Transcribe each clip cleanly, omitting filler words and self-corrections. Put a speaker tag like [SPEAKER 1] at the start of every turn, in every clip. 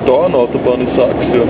[SPEAKER 1] da eine Autobahn, ich sag's ja.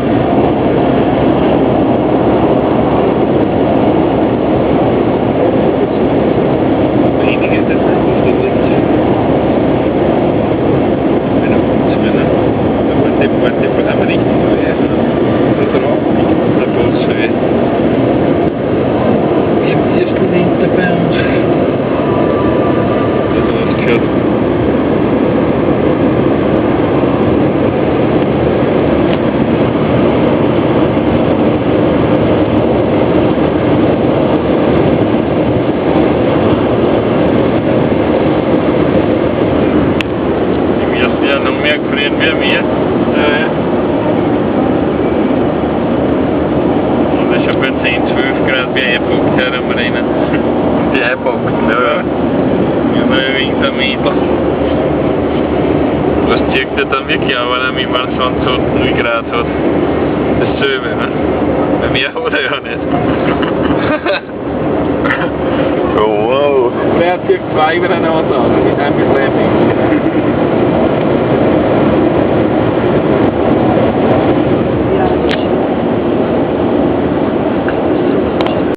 [SPEAKER 2] Das zeigt ja dann wirklich an, wenn er mich mal sonst so 0 Grad hat. Dasselbe, ne? Bei mir hat er ja nicht.
[SPEAKER 1] Oh wow.
[SPEAKER 3] Wer hat hier 2 über den Anfang? Ich habe mich